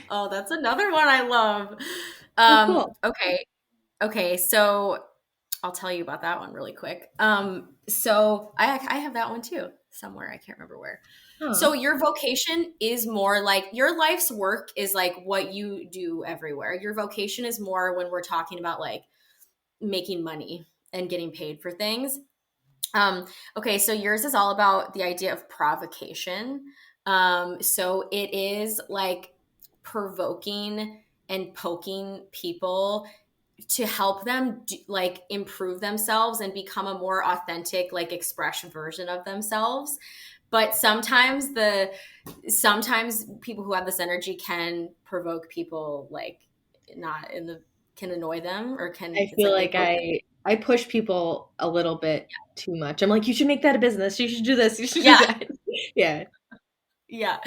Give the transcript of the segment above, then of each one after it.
Oh, that's another one I love. Oh, cool. Okay, so I'll tell you about that one really quick. So I have that one too somewhere. I can't remember where. Huh. So your vocation is more like your life's work is like what you do everywhere. Your vocation is more when we're talking about like making money and getting paid for things. Um, okay, so yours is all about the idea of provocation. So it is like provoking and poking people to help them like improve themselves and become a more authentic like expression version of themselves. But sometimes people who have this energy can provoke people like not in the can annoy them or can I it's feel like they like poke. I push people a little bit too much. I'm like, you should make that a business. You should do this. You should do Yeah, that. Yeah. yeah,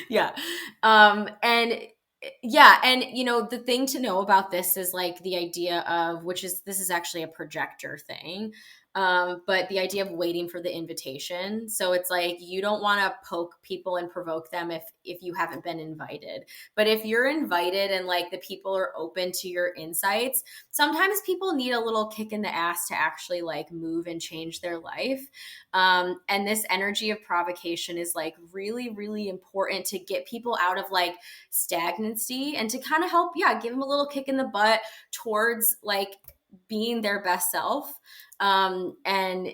yeah. And yeah, and the thing to know about this is like the idea of which is this is actually a projector thing. But the idea of waiting for the invitation. So it's like you don't want to poke people and provoke them if you haven't been invited. But if you're invited and like the people are open to your insights, sometimes people need a little kick in the ass to actually like move and change their life. And this energy of provocation is like really, really important to get people out of like stagnancy and to kind of help, yeah, give them a little kick in the butt towards like being their best self. And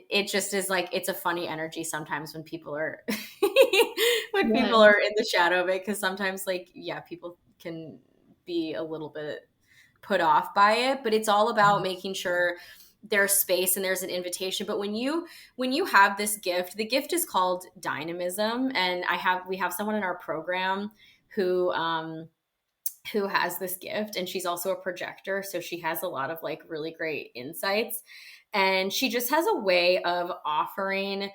it just is like it's a funny energy sometimes when people are when Yeah. people are in the shadow of it because sometimes like yeah people can be a little bit put off by it, but it's all about making sure there's space and there's an invitation. But when you have this gift, the gift is called dynamism, and we have someone in our program who who has this gift, and she's also a projector, so she has a lot of like really great insights, and she just has a way of offering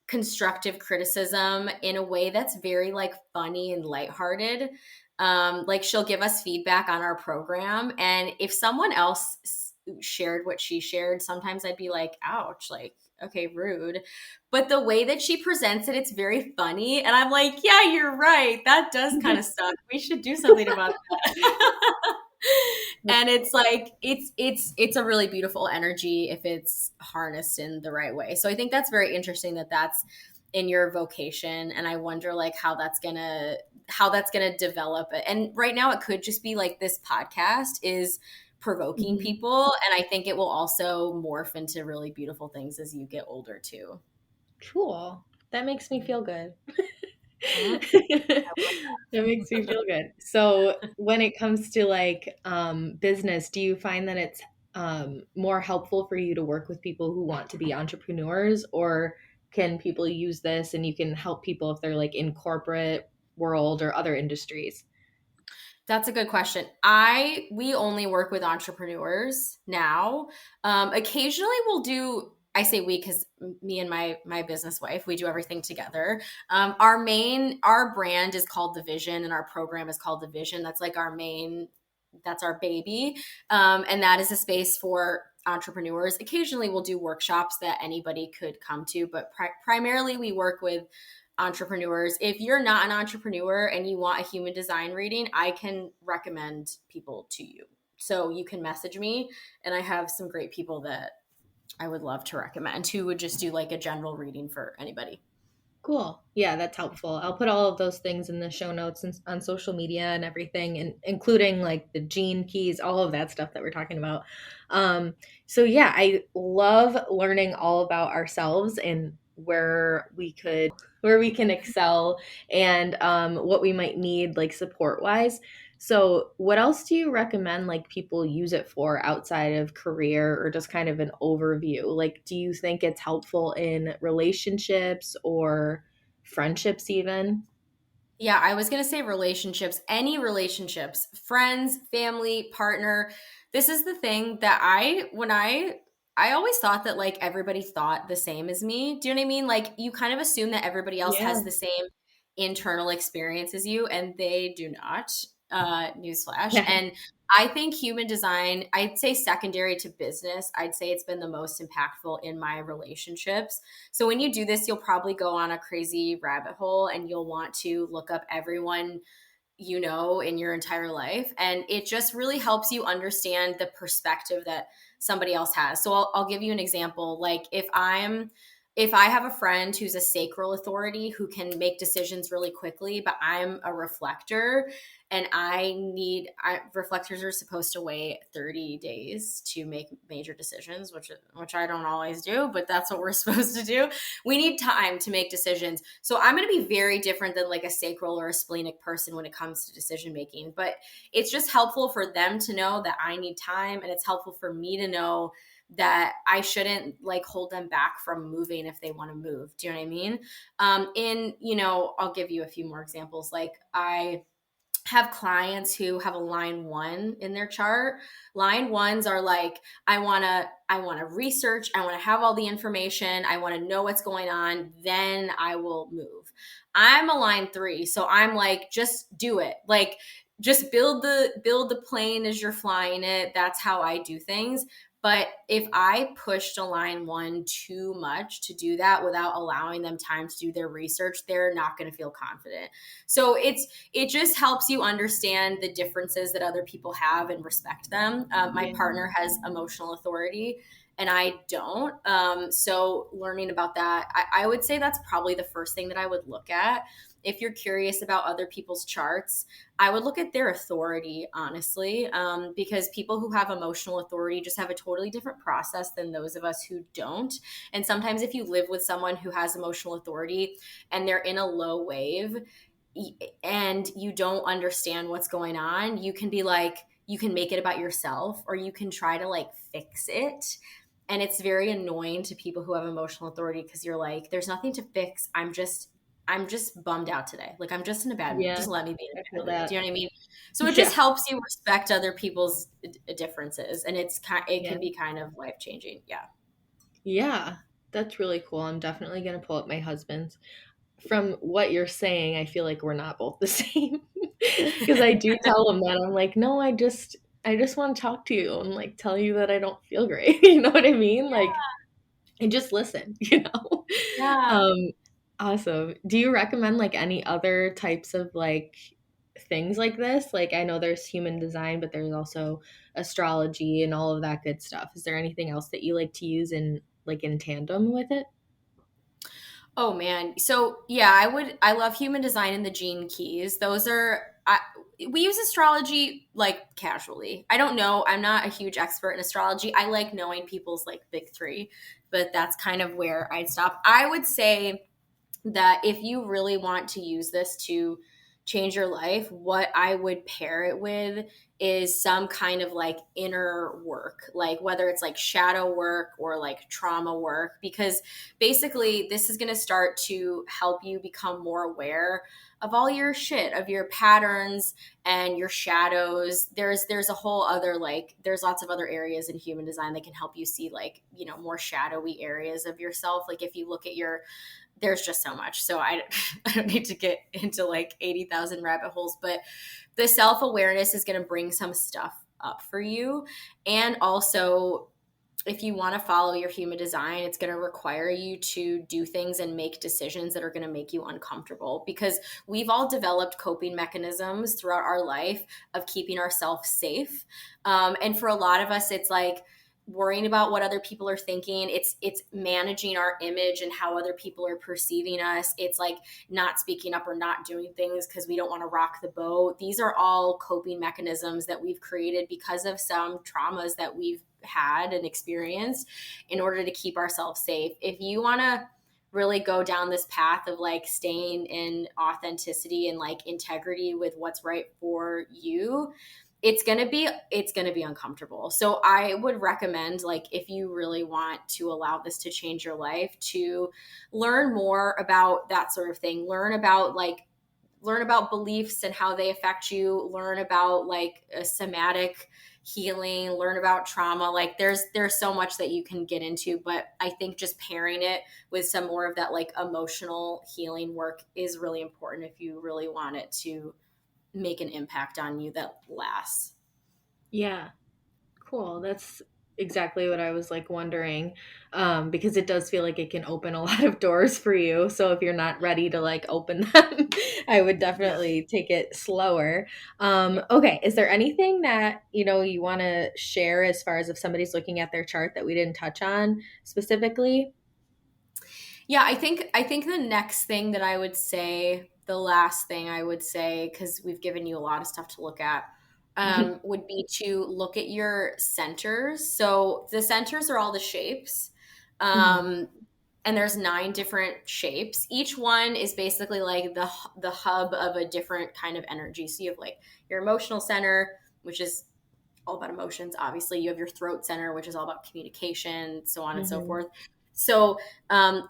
constructive criticism in a way that's very like funny and lighthearted. Like she'll give us feedback on our program, and if someone else shared what she shared, sometimes I'd be like, ouch, like, okay, rude. But the way that she presents it, it's very funny. And I'm like, yeah, you're right. That does kind of suck. We should do something about that. And it's like it's a really beautiful energy if it's harnessed in the right way. So I think that's very interesting that that's in your vocation, and I wonder like how that's gonna develop it. And right now it could just be like this podcast is provoking Mhm. people, and I think it will also morph into really beautiful things as you get older too. Cool. That makes me feel good. Mhm. That makes me feel good. So when it comes to like business, do you find that it's more helpful for you to work with people who want to be entrepreneurs, or can people use this and you can help people if they're like in corporate world or other industries? That's a good question. We only work with entrepreneurs now. Occasionally we'll do I say we because me and my business wife, we do everything together. Our brand is called The Vision, and our program is called The Vision. That's like that's our baby. And that is a space for entrepreneurs. Occasionally we'll do workshops that anybody could come to, but primarily we work with entrepreneurs. If you're not an entrepreneur and you want a human design reading, I can recommend people to you. So you can message me, and I have some great people that I would love to recommend who would just do like a general reading for anybody. Cool. Yeah, that's helpful. I'll put all of those things in the show notes and on social media and everything, and including like the gene keys, all of that stuff that we're talking about. So yeah, I love learning all about ourselves and where we can excel and what we might need like support wise. So, what else do you recommend like people use it for outside of career or just kind of an overview? Like, do you think it's helpful in relationships or friendships even? Yeah, I was going to say relationships, any relationships, friends, family, partner. This is the thing that I always thought that like everybody thought the same as me. Do you know what I mean? Like you kind of assume that everybody else Yeah. has the same internal experience as you, and they do not. Newsflash. Yeah. And I think human design, I'd say secondary to business, I'd say it's been the most impactful in my relationships. So when you do this, you'll probably go on a crazy rabbit hole and you'll want to look up everyone in your entire life. And it just really helps you understand the perspective that somebody else has. So I'll give you an example. Like if I have a friend who's a sacral authority who can make decisions really quickly, but I'm a reflector and reflectors are supposed to wait 30 days to make major decisions, which I don't always do, but that's what we're supposed to do. We need time to make decisions. So I'm going to be very different than like a sacral or a splenic person when it comes to decision making, but it's just helpful for them to know that I need time, and it's helpful for me to know that I shouldn't like hold them back from moving if they want to move. Do you know what I mean? I'll give you a few more examples. Like I have clients who have a line 1 in their chart. Line 1s are like, I want to research, I want to have all the information, I want to know what's going on, then I will move. I'm a line 3, so I'm like, just do it. Like just build the plane as you're flying it. That's how I do things. But if I pushed a line 1 too much to do that without allowing them time to do their research, they're not going to feel confident. So it just helps you understand the differences that other people have and respect them. My partner has emotional authority and I don't. So learning about that, I would say that's probably the first thing that I would look at. If you're curious about other people's charts, I would look at their authority, honestly, because people who have emotional authority just have a totally different process than those of us who don't. And sometimes if you live with someone who has emotional authority and they're in a low wave, and you don't understand what's going on, you can be like, you can make it about yourself, or you can try to like fix it. And it's very annoying to people who have emotional authority because you're like, there's nothing to fix. I'm just bummed out today. Like I'm just in a bad mood. Yeah, Just let me be in I a feel bad mood. that. Do you know what I mean? So it Yeah. just helps you respect other people's differences, and it Yeah. can be kind of life changing. Yeah. Yeah. That's really cool. I'm definitely going to pull up my husband's. From what you're saying, I feel like we're not both the same. Because I do tell him that I'm like, no, I just want to talk to you and like tell you that I don't feel great. You know what I mean? Like, and just listen, you know? Yeah. Um, awesome. Do you recommend like any other types of like things like this? Like, I know there's human design, but there's also astrology and all of that good stuff. Is there anything else that you like to use in tandem with it? Oh man. So yeah, I love human design and the gene keys. We use astrology like casually. I don't know. I'm not a huge expert in astrology. I like knowing people's like big three, but that's kind of where I'd stop. I would say that if you really want to use this to change your life, what I would pair it with is some kind of like inner work, like whether it's like shadow work or like trauma work, because basically this is going to start to help you become more aware of all your shit, of your patterns and your shadows. There's a whole other like there's lots of other areas in human design that can help you see like, more shadowy areas of yourself. Like if you look at there's just so much. So I don't need to get into like 80,000 rabbit holes, but the self awareness is going to bring some stuff up for you. And also, if you want to follow your human design, it's going to require you to do things and make decisions that are going to make you uncomfortable, because we've all developed coping mechanisms throughout our life of keeping ourselves safe. And for a lot of us, it's like, worrying about what other people are thinking. It's managing our image and how other people are perceiving us. It's like not speaking up or not doing things because we don't want to rock the boat. These are all coping mechanisms that we've created because of some traumas that we've had and experienced in order to keep ourselves safe. If you want to really go down this path of like staying in authenticity and like integrity with what's right for you, it's going to be uncomfortable. So I would recommend, like, if you really want to allow this to change your life, to learn more about that sort of thing. Learn about beliefs and how they affect you, learn about like a somatic healing, learn about trauma. Like there's so much that you can get into, but I think just pairing it with some more of that like emotional healing work is really important if you really want it to make an impact on you that lasts. Yeah. Cool. exactly what I was like wondering, because it does feel like it can open a lot of doors for you. So if you're not ready to like open them, I would Yeah. definitely take it slower. Yeah. Okay, is there anything that you want to share as far as if somebody's looking at their chart that we didn't touch on specifically? Yeah, I think the next thing that I would say, the last thing I would say, because we've given you a lot of stuff to look at, would be to look at your centers. So the centers are all the shapes. Hmm. Um, and there's 9 different shapes. Each one is basically like the hub of a different kind of energy. So you have like your emotional center, which is all about emotions. Obviously, you have your throat center, which is all about communication, so on and so Hmm. forth. So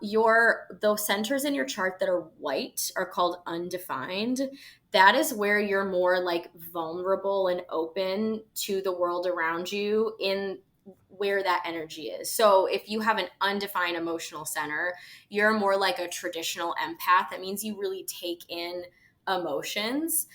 your those centers in your chart that are white are called undefined. That is where you're more like vulnerable and open to the world around you in where that energy is. So if you have an undefined emotional center, you're more like a traditional empath. That means you really take in emotions.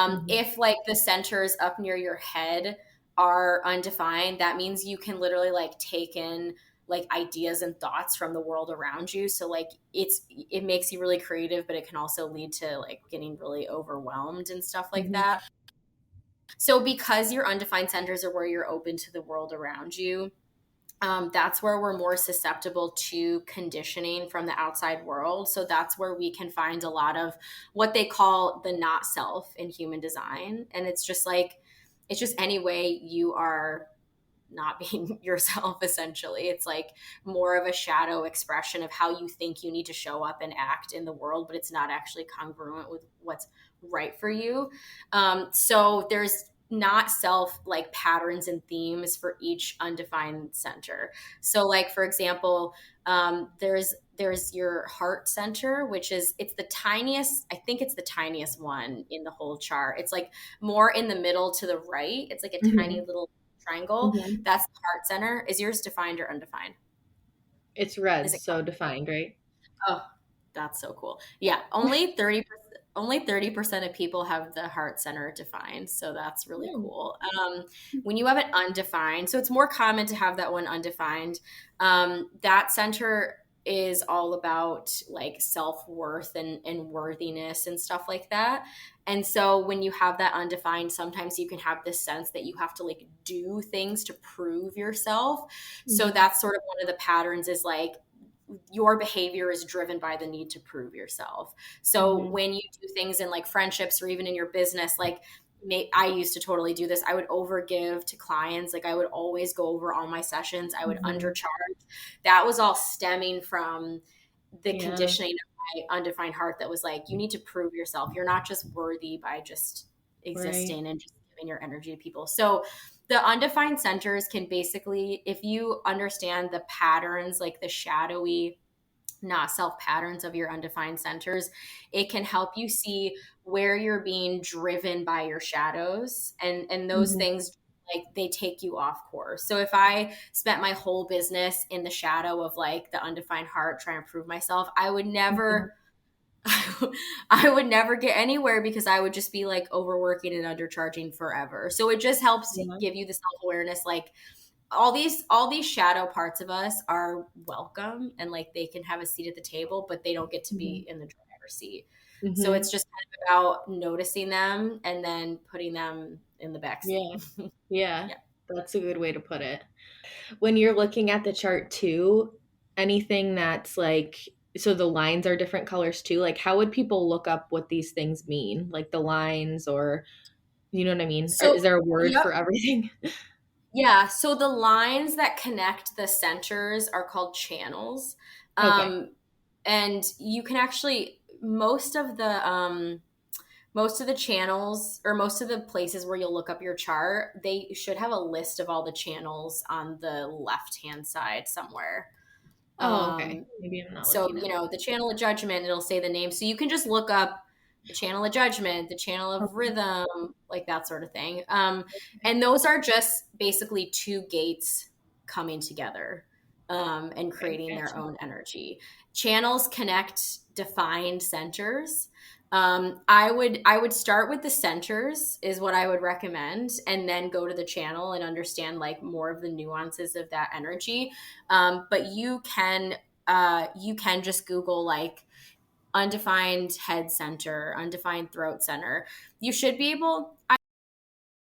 Hmm. If like the centers up near your head are undefined, that means you can literally like take in like ideas and thoughts from the world around you. So like it makes you really creative, but it can also lead to like getting really overwhelmed and stuff like Hmm. that. So because your undefined centers are where you're open to the world around you, that's where we're more susceptible to conditioning from the outside world. So that's where we can find a lot of what they call the not self in human design. And it's just like, it's just any way you are not being yourself, essentially. It's like more of a shadow expression of how you think you need to show up and act in the world, but it's not actually congruent with what's right for you. So there's not self like patterns and themes for each undefined center. So like for example, there's your heart center, which is it's the tiniest, I think it's the tiniest one in the whole chart. It's like more in the middle to the right. It's like a tiny Hmm. little triangle. Hmm. That's the heart center. Is yours defined or undefined? It's Is red, it? so defined, right? Oh, that's so cool. Yeah, only 30% of people have the heart center defined, so that's really Hmm. cool. When you have it undefined, so it's more common to have that one undefined. That center is all about like self-worth and worthiness and stuff like that. And so when you have that undefined, sometimes you can have this sense that you have to like do things to prove yourself. So Hmm. that's sort of one of the patterns is like your behavior is driven by the need to prove yourself. So Hmm. when you do things in like friendships or even in your business, like I used to totally do this. I would overgive to clients. Like I would always go over all my sessions. I would Hmm. undercharge. That was all stemming from the Yeah. conditioning of my undefined heart that was like, you need to prove yourself. You're not just worthy by just Right. existing and just giving your energy to people. So the undefined centers can basically, if you understand the patterns, like the shadowy, not self patterns of your undefined centers, it can help you see where you're being driven by your shadows and those Hmm. things like they take you off course. So if I spent my whole business in the shadow of like the undefined heart trying to prove myself, I would Hmm. never I would never get anywhere because I would just be like overworking and undercharging forever. So it just helps Yeah. give you the self-awareness like all these shadow parts of us are welcome and like they can have a seat at the table, but they don't get to Hmm. be in the driver's seat. So Hmm. it's just kind of about noticing them and then putting them in the back seat. Yeah. Yeah. Yeah. That's a good way to put it. When you're looking at the chart too, anything that's like, so the lines are different colors too. Like, how would people look up what these things mean? Like the lines, or you know what I mean? Or So is there a word yep. for everything? Yeah, so the lines that connect the centers are called channels. Okay. Um, and you can actually most of the channels or most of the places where you'll look up your chart, they should have a list of all the channels on the left hand side somewhere. Oh, okay. Um, Maybe I'm not so, looking at the channel of judgment, it'll say the name. So you can just look up the channel of judgment, the channel it. of Okay. rhythm, like that sort of thing. And those are just basically two gates coming together and Okay. creating their Gotcha. own energy. Channels connect defined centers. I would start with the centers is what I would recommend, and then go to the channel and understand like more of the nuances of that energy. But you can just Google like undefined head center, undefined throat center. You should be able.